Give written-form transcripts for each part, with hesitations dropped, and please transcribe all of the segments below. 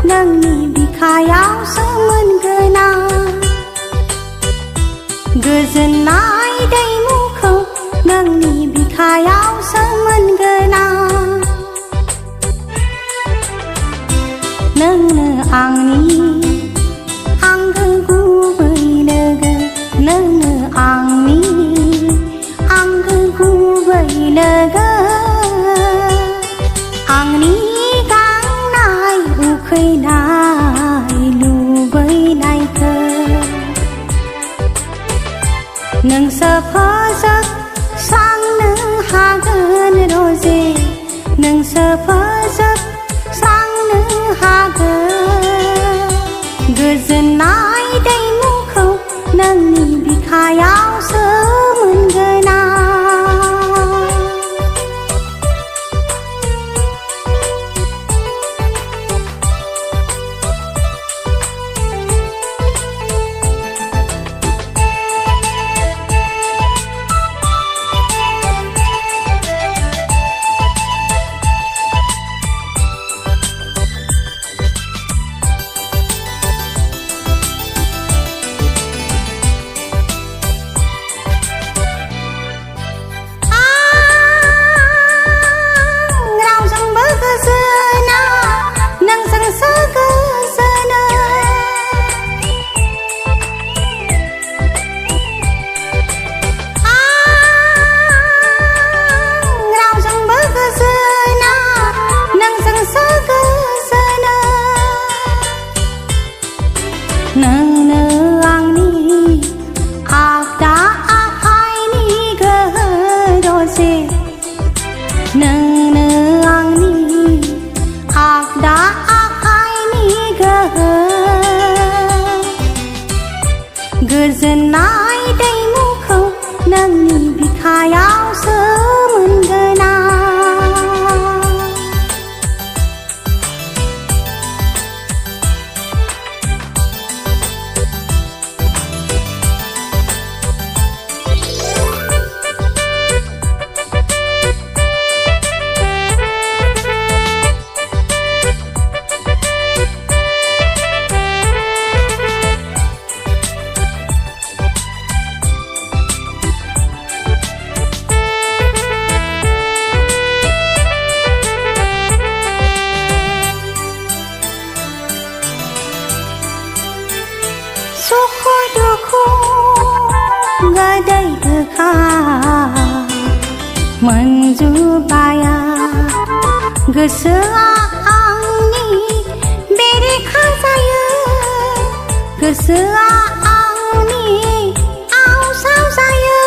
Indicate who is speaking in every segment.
Speaker 1: नोंनि बिखायावसो मोनगोन आं गोजोननाय दैमुखौ नोंनि बिखायावसो मोनगोन आं नोंनो आंनि आंगो गुबै लोगो नोंनो आंनि आंगो गुबै लोगो आंनि गांनाय उखैनाय लुबैनायखौ नोंसो फोजोबस्रांनो हागोन रजे नोंसो फोजोबस्रांनो हागोन गोजोननाय दैमुखौ नोंनि बिखायावसो मोनगोन आं नोंनो आंनि आगदा आखाइनि गोहो रजे नोंनो आंनि आगदा आखाइनि गोहो गोजोननाय दैमुखौ नोंनि बिखायावसो मोनगोन आं सुखु दुखु गोदै गोखा मोनजुबाया गोसोआ आंनि बेरेखा जायो गोसोआ आंनि आवसाव जायो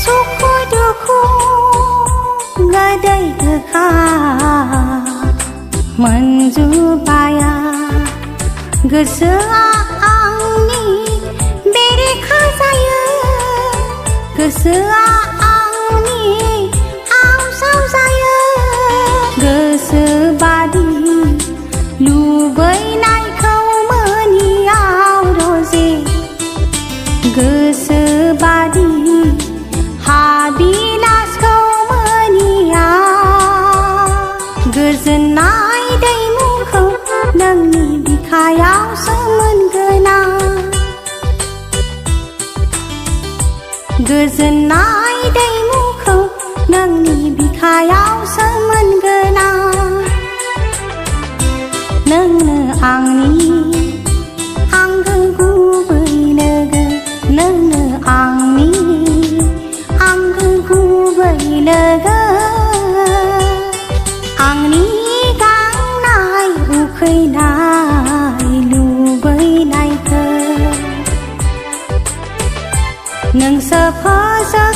Speaker 1: सुखु दुखु गोदै गोखा मोनजुबाया गोसोआ आंनि बेरेखा जायो गोसोआ आंनि आवसाव जायो गोसो बादि लुबैनायखौ मोनियाव रजे गोसो बादि हाबिलासखौ मोनिया गोजोननाय दैमुखौ नोंनि बिखायावसो मोनगोन आं गोजोननाय दैमुखौ नोंनि बिखायावसो मोनगोन आं नोंनो आंनि आंगो गुबै लोगो नोंनो आंनि आंगो गुबै लोगो आंनि गांनाय उखैनाय लुबैनायखौ नोंसो फोजोब